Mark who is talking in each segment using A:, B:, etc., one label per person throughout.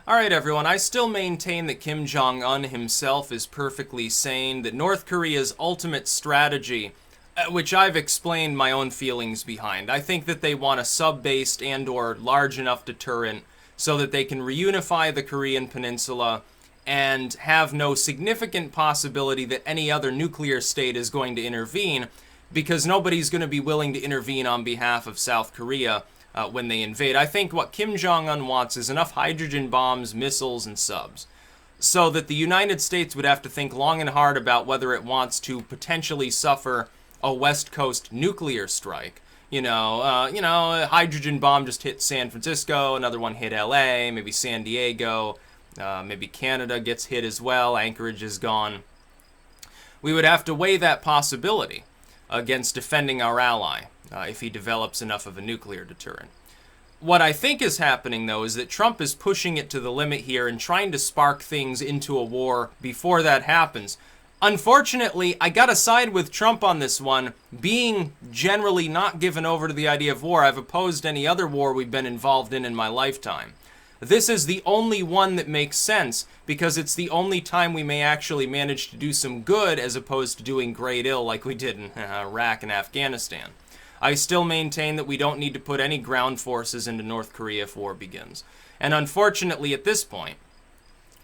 A: Alright everyone, I still maintain that Kim Jong-un himself is perfectly sane, that North Korea's ultimate strategy, which I've explained my own feelings behind, I think that they want a sub-based and or large enough deterrent so that they can reunify the Korean peninsula and have no significant possibility that any other nuclear state is going to intervene, because nobody's going to be willing to intervene on behalf of South Korea when they invade. I think what Kim Jong-un wants is enough hydrogen bombs, missiles, and subs, so that the United States would have to think long and hard about whether it wants to potentially suffer a West Coast nuclear strike. A hydrogen bomb just hit San Francisco, another one hit LA, maybe San Diego, maybe Canada gets hit as well, Anchorage is gone. We would have to weigh that possibility against defending our ally if he develops enough of a nuclear deterrent. What I think is happening, though, is that Trump is pushing it to the limit here and trying to spark things into a war before that happens. Unfortunately, I gotta side with Trump on this one. Being generally not given over to the idea of war, I've opposed any other war we've been involved in my lifetime. This is the only one that makes sense, because it's the only time we may actually manage to do some good as opposed to doing great ill like we did in Iraq and Afghanistan. I still maintain that we don't need to put any ground forces into North Korea if war begins. And unfortunately at this point,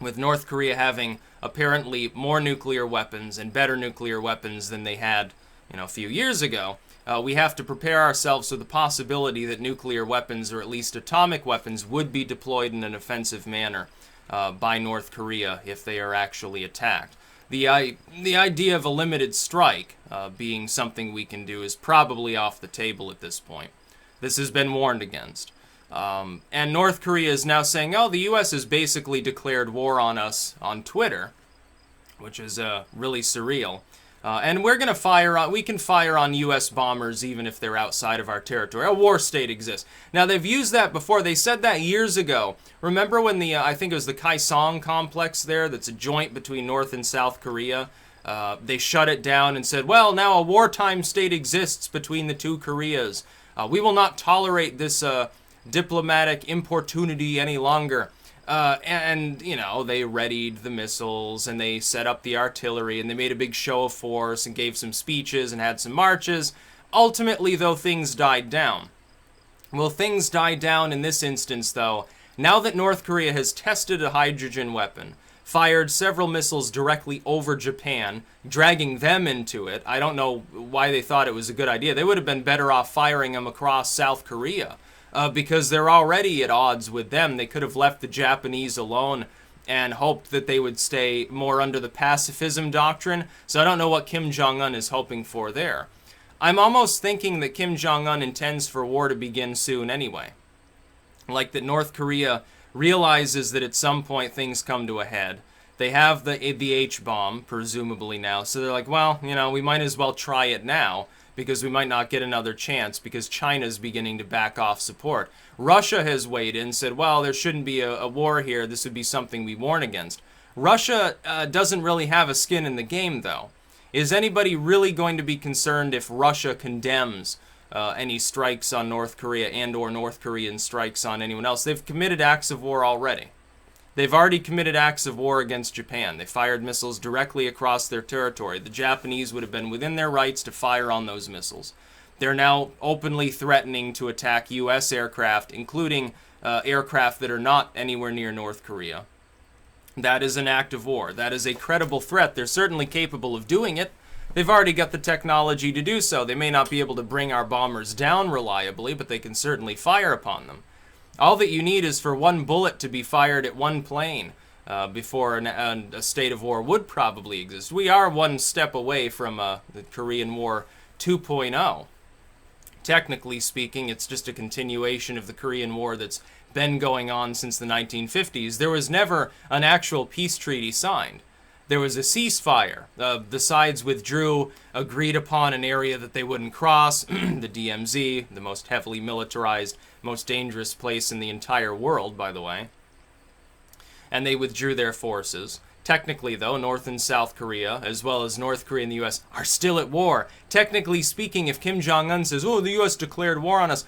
A: with North Korea having apparently more nuclear weapons and better nuclear weapons than they had, a few years ago, we have to prepare ourselves for the possibility that nuclear weapons, or at least atomic weapons, would be deployed in an offensive manner by North Korea if they are actually attacked. The idea of a limited strike being something we can do is probably off the table at this point. This has been warned against. And North Korea is now saying, oh, the U.S. has basically declared war on us on Twitter, which is really surreal. And we're going to we can fire on U.S. bombers even if they're outside of our territory. A war state exists. Now, they've used that before. They said that years ago. Remember when I think it was the Kaesong complex there, that's a joint between North and South Korea? They shut it down and said, well, now a wartime state exists between the two Koreas. We will not tolerate this diplomatic importunity any longer. They readied the missiles, and they set up the artillery, and they made a big show of force, and gave some speeches, and had some marches. Ultimately, though, things died down. Well, things died down in this instance, though, now that North Korea has tested a hydrogen weapon, fired several missiles directly over Japan, dragging them into it. I don't know why they thought it was a good idea. They would have been better off firing them across South Korea. Because they're already at odds with them. They could have left the Japanese alone and hoped that they would stay more under the pacifism doctrine. So I don't know what Kim Jong-un is hoping for there. I'm almost thinking that Kim Jong-un intends for war to begin soon anyway. Like that North Korea realizes that at some point things come to a head. They have the H-bomb, presumably now. So they're like, well, we might as well try it now, because we might not get another chance, because China's beginning to back off support. Russia has weighed in and said, well, there shouldn't be a war here. This would be something we warn against. Russia doesn't really have a skin in the game, though. Is anybody really going to be concerned if Russia condemns any strikes on North Korea and or North Korean strikes on anyone else? They've committed acts of war already. They've already committed acts of war against Japan. They fired missiles directly across their territory. The Japanese would have been within their rights to fire on those missiles. They're now openly threatening to attack U.S. aircraft, including aircraft that are not anywhere near North Korea. That is an act of war. That is a credible threat. They're certainly capable of doing it. They've already got the technology to do so. They may not be able to bring our bombers down reliably, but they can certainly fire upon them. All that you need is for one bullet to be fired at one plane before a state of war would probably exist. We are one step away from the Korean War 2.0. Technically speaking, it's just a continuation of the Korean War that's been going on since the 1950s. There was never an actual peace treaty signed. There was a ceasefire. The sides withdrew, agreed upon an area that they wouldn't cross, the DMZ, the most heavily militarized, most dangerous place in the entire world, by the way. And they withdrew their forces. Technically, though, North and South Korea, as well as North Korea and the U.S., are still at war. Technically speaking, if Kim Jong-un says, oh, the U.S. declared war on us,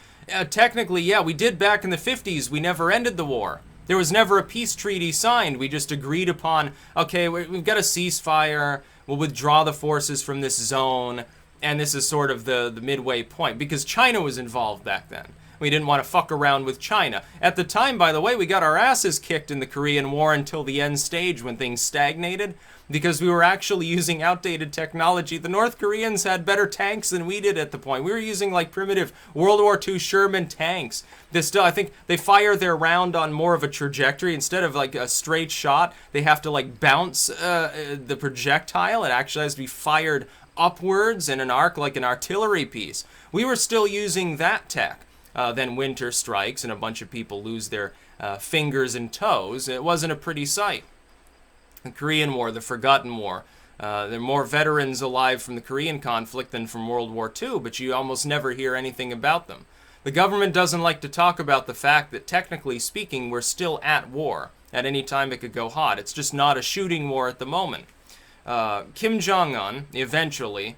A: technically, yeah, we did back in the 50s. We never ended the war. There was never a peace treaty signed. We just agreed upon, okay, we've got a ceasefire, we'll withdraw the forces from this zone, and this is sort of the midway point, because China was involved back then. We didn't want to fuck around with China. At the time, by the way, we got our asses kicked in the Korean War until the end stage when things stagnated, because we were actually using outdated technology. The North Koreans had better tanks than we did at the point. We were using like primitive World War II Sherman tanks. I think they fire their round on more of a trajectory. Instead of like a straight shot, they have to like bounce the projectile. It actually has to be fired upwards in an arc like an artillery piece. We were still using that tech. Then winter strikes and a bunch of people lose their fingers and toes. It wasn't a pretty sight. The Korean War, the Forgotten War. There are more veterans alive from the Korean conflict than from World War II, but you almost never hear anything about them. The government doesn't like to talk about the fact that, technically speaking, we're still at war. At any time it could go hot. It's just not a shooting war at the moment. Kim Jong-un, eventually,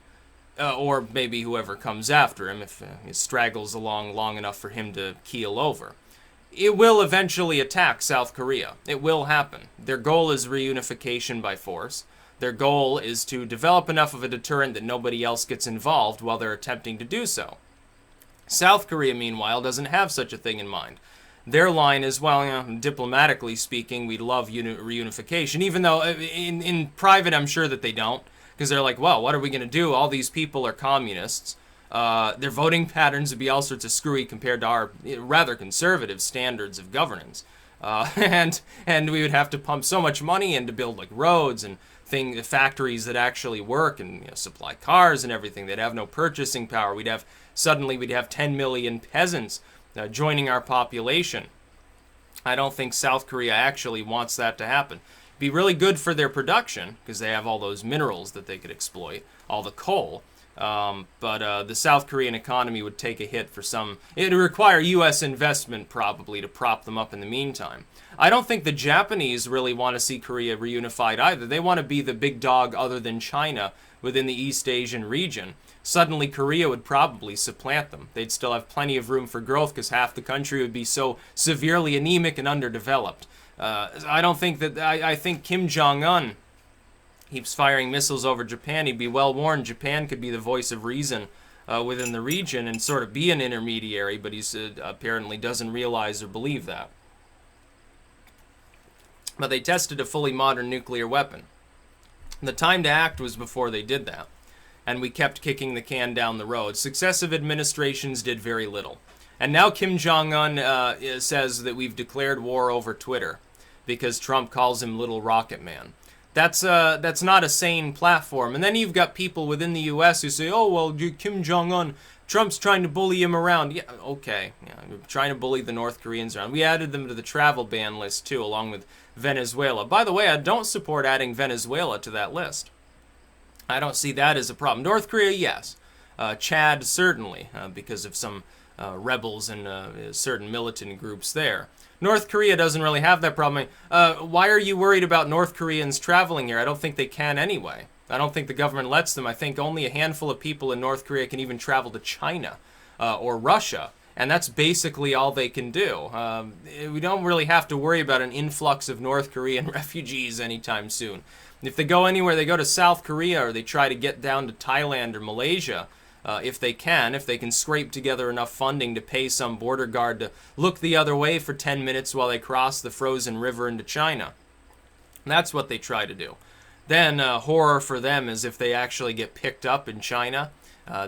A: or maybe whoever comes after him, if he straggles along long enough for him to keel over, it will eventually attack South Korea. It will happen. Their goal is reunification by force. Their goal is to develop enough of a deterrent that nobody else gets involved while they're attempting to do so. South Korea, meanwhile, doesn't have such a thing in mind. Their line is, well, you know, diplomatically speaking, we love reunification, even though in private I'm sure that they don't, because they're like, well, what are we going to do? All these people are communists. Their voting patterns would be all sorts of screwy compared to our rather conservative standards of governance. And we would have to pump so much money in to build like roads and factories that actually work and supply cars and everything. They'd have no purchasing power. Suddenly we'd have 10 million peasants joining our population. I don't think South Korea actually wants that to happen. It'd be really good for their production because they have all those minerals that they could exploit, all the coal. But the South Korean economy would take a hit for some. It would require U.S. investment probably to prop them up in the meantime. I don't think the Japanese really want to see Korea reunified either. They want to be the big dog other than China within the East Asian region. Suddenly Korea would probably supplant them. They'd still have plenty of room for growth because half the country would be so severely anemic and underdeveloped. I think Kim Jong-un keeps firing missiles over Japan. He'd be well warned. Japan could be the voice of reason within the region and sort of be an intermediary, but he apparently doesn't realize or believe that. But they tested a fully modern nuclear weapon. The time to act was before they did that, and we kept kicking the can down the road. Successive administrations did very little. And now Kim Jong-un says that we've declared war over Twitter because Trump calls him Little Rocket Man. That's not a sane platform. And then you've got people within the U.S. who say, oh, well, Kim Jong-un, Trump's trying to bully him around. Yeah, okay. Yeah, we're trying to bully the North Koreans around. We added them to the travel ban list, too, along with Venezuela. By the way, I don't support adding Venezuela to that list. I don't see that as a problem. North Korea, yes. Chad, certainly, because of some rebels and certain militant groups there. North Korea doesn't really have that problem. Why are you worried about North Koreans traveling here? I don't think they can anyway. I don't think the government lets them. I think only a handful of people in North Korea can even travel to China or Russia, and that's basically all they can do. We don't really have to worry about an influx of North Korean refugees anytime soon. If they go anywhere, they go to South Korea or they try to get down to Thailand or Malaysia, if they can scrape together enough funding to pay some border guard to look the other way for 10 minutes while they cross the frozen river into China. And that's what they try to do. Then horror for them is if they actually get picked up in China,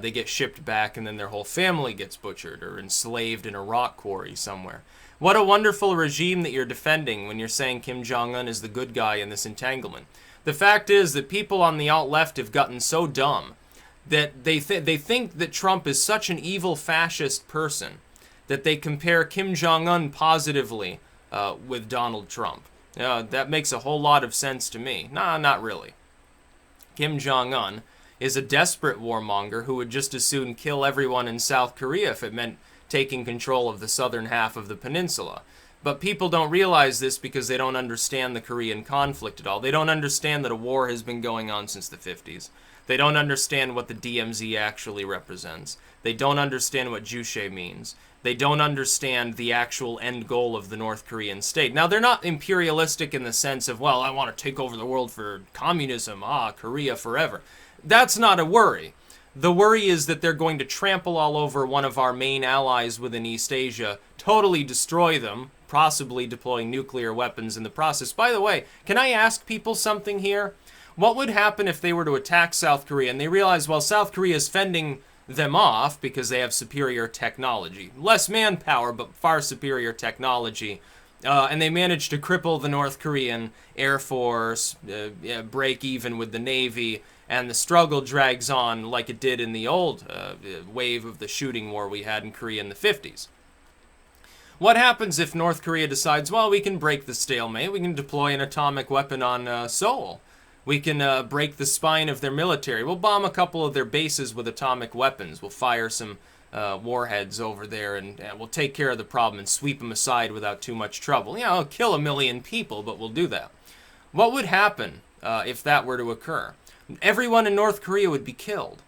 A: they get shipped back and then their whole family gets butchered or enslaved in a rock quarry somewhere. What a wonderful regime that you're defending when you're saying Kim Jong-un is the good guy in this entanglement. The fact is that people on the alt-left have gotten so dumb that they think that Trump is such an evil fascist person that they compare Kim Jong-un positively with Donald Trump. That makes a whole lot of sense to me. Nah, not really. Kim Jong-un is a desperate warmonger who would just as soon kill everyone in South Korea if it meant taking control of the southern half of the peninsula. But people don't realize this because they don't understand the Korean conflict at all. They don't understand that a war has been going on since the 50s. They don't understand what the DMZ actually represents. They don't understand what Juche means. They don't understand the actual end goal of the North Korean state. Now, they're not imperialistic in the sense of, well, I want to take over the world for communism, Korea forever. That's not a worry. The worry is that they're going to trample all over one of our main allies within East Asia, totally destroy them, possibly deploying nuclear weapons in the process. By the way, can I ask people something here? What would happen if they were to attack South Korea and they realize, well, South Korea is fending them off because they have superior technology. Less manpower, but far superior technology. And they managed to cripple the North Korean Air Force, break even with the Navy, and the struggle drags on like it did in the old wave of the shooting war we had in Korea in the 50s. What happens if North Korea decides, well, we can break the stalemate, we can deploy an atomic weapon on Seoul. We can break the spine of their military. We'll bomb a couple of their bases with atomic weapons. We'll fire some warheads over there, and we'll take care of the problem and sweep them aside without too much trouble. You know, it'll kill 1 million people, but we'll do that. What would happen if that were to occur? Everyone in North Korea would be killed.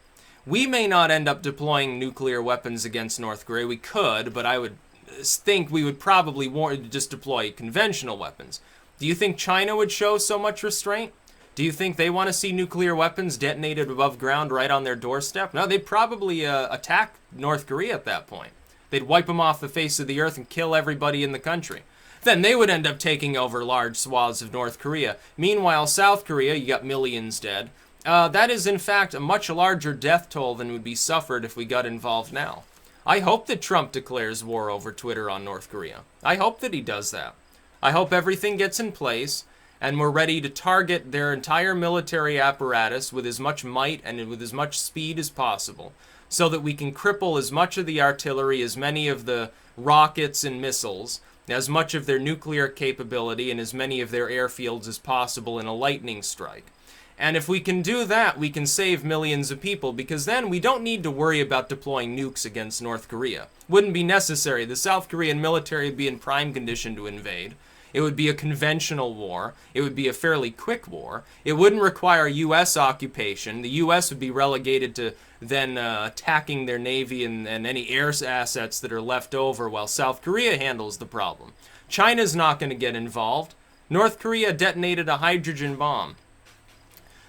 A: We may not end up deploying nuclear weapons against North Korea. We could, but I would think we would probably just deploy conventional weapons. Do you think China would show so much restraint? Do you think they want to see nuclear weapons detonated above ground right on their doorstep? No, they'd probably attack North Korea at that point. They'd wipe them off the face of the earth and kill everybody in the country. Then they would end up taking over large swaths of North Korea. Meanwhile, South Korea, you got millions dead. That is, in fact, a much larger death toll than would be suffered if we got involved now. I hope that Trump declares war over Twitter on North Korea. I hope that he does that. I hope everything gets in place and we're ready to target their entire military apparatus with as much might and with as much speed as possible, so that we can cripple as much of the artillery, as many of the rockets and missiles, as much of their nuclear capability, and as many of their airfields as possible in a lightning strike. And if we can do that, we can save millions of people, because then we don't need to worry about deploying nukes against North Korea. Wouldn't be necessary. The South Korean military would be in prime condition to invade. It would be a conventional war. It would be a fairly quick war. It wouldn't require U.S. occupation. The U.S. would be relegated to then attacking their Navy and any air assets that are left over while South Korea handles the problem. China's not going to get involved. North Korea detonated a hydrogen bomb.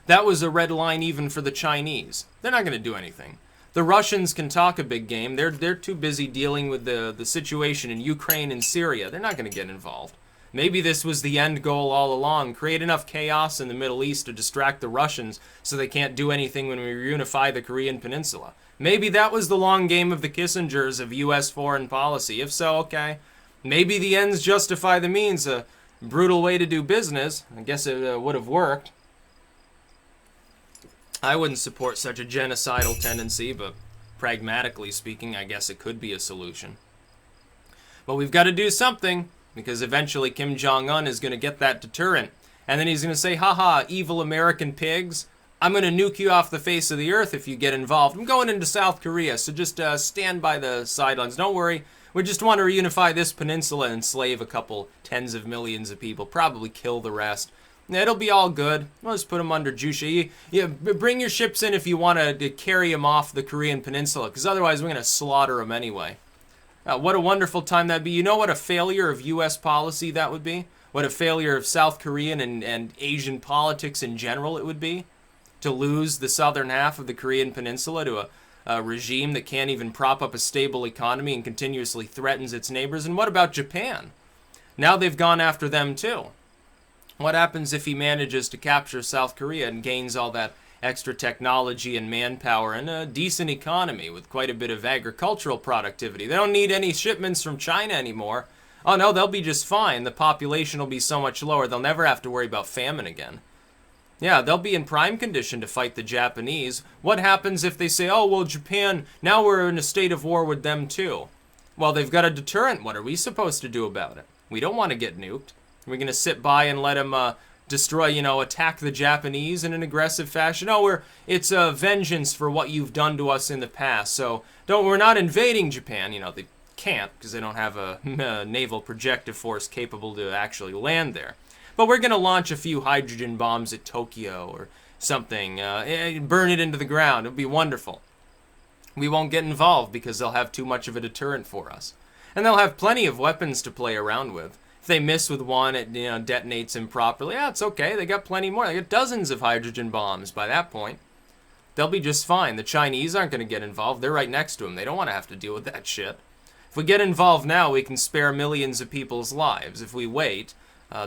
A: That was a red line even for the Chinese. They're not going to do anything. The Russians can talk a big game. They're too busy dealing with the situation in Ukraine and Syria. They're not going to get involved. Maybe this was the end goal all along. Create enough chaos in the Middle East to distract the Russians so they can't do anything when we reunify the Korean Peninsula. Maybe that was the long game of the Kissingers of U.S. foreign policy. If so, okay. Maybe the ends justify the means. A brutal way to do business. I guess it would have worked. I wouldn't support such a genocidal tendency, but pragmatically speaking, I guess it could be a solution. But we've got to do something, because eventually Kim Jong-un is going to get that deterrent. And then he's going to say, haha, evil American pigs, I'm going to nuke you off the face of the earth if you get involved. I'm going into South Korea, so just stand by the sidelines. Don't worry. We just want to reunify this peninsula and enslave a couple tens of millions of people. Probably kill the rest. It'll be all good. We'll just put them under Juche. Bring your ships in if you want to carry them off the Korean Peninsula, because otherwise we're going to slaughter them anyway. What a wonderful time that'd be. You know what a failure of U.S. policy that would be? What a failure of South Korean and Asian politics in general it would be? To lose the southern half of the Korean Peninsula to a regime that can't even prop up a stable economy and continuously threatens its neighbors. And what about Japan? Now they've gone after them too. What happens if he manages to capture South Korea and gains all that extra technology and manpower and a decent economy with quite a bit of agricultural productivity? They don't need any shipments from China anymore. Oh no, they'll be just fine. The population will be so much lower, they'll never have to worry about famine again. Yeah, they'll be in prime condition to fight the Japanese. What happens if they say, oh, well, Japan, now we're in a state of war with them too? Well, they've got a deterrent. What are we supposed to do about it? We don't want to get nuked. We're going to sit by and let them destroy, attack the Japanese in an aggressive fashion. Oh, it's a vengeance for what you've done to us in the past. So we're not invading Japan. The can't, because they don't have a naval projective force capable to actually land there. But we're going to launch a few hydrogen bombs at Tokyo or something, burn it into the ground. It'll be wonderful. We won't get involved because they'll have too much of a deterrent for us. And they'll have plenty of weapons to play around with. If they miss with one, it detonates improperly. Yeah, it's okay. They got plenty more. They got dozens of hydrogen bombs by that point. They'll be just fine. The Chinese aren't going to get involved. They're right next to them. They don't want to have to deal with that shit. If we get involved now, we can spare millions of people's lives. If we wait,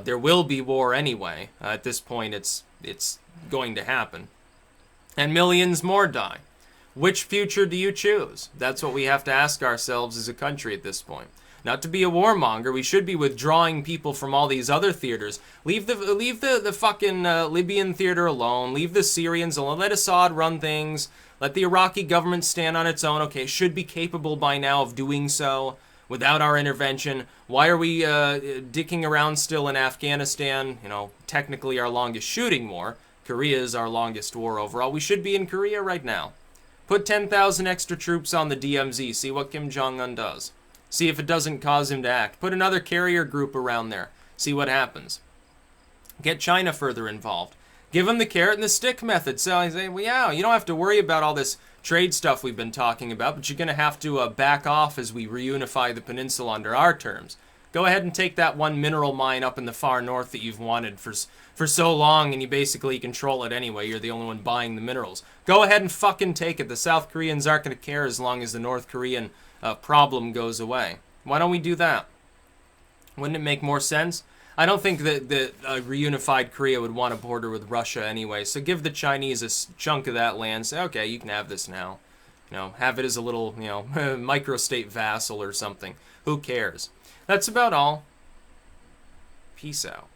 A: there will be war anyway. At this point, it's going to happen. And millions more die. Which future do you choose? That's what we have to ask ourselves as a country at this point. Not to be a warmonger, we should be withdrawing people from all these other theaters. Leave the fucking Libyan theater alone. Leave the Syrians alone. Let Assad run things. Let the Iraqi government stand on its own. Okay, it should be capable by now of doing so without our intervention. Why are we dicking around still in Afghanistan? Technically our longest shooting war. Korea is our longest war overall. We should be in Korea right now. Put 10,000 extra troops on the DMZ. See what Kim Jong-un does. See if it doesn't cause him to act. Put another carrier group around there. See what happens. Get China further involved. Give them the carrot and the stick method. So I say, well, yeah, you don't have to worry about all this trade stuff we've been talking about, but you're going to have to back off as we reunify the peninsula under our terms. Go ahead and take that one mineral mine up in the far north that you've wanted for so long, and you basically control it anyway. You're the only one buying the minerals. Go ahead and fucking take it. The South Koreans aren't going to care as long as the North Korean problem goes away. Why don't we do that? Wouldn't it make more sense? I don't think that a reunified Korea would want a border with Russia anyway, so give the Chinese a chunk of that land. Say, okay, you can have this now. Have it as a little, microstate vassal or something. Who cares? That's about all. Peace out.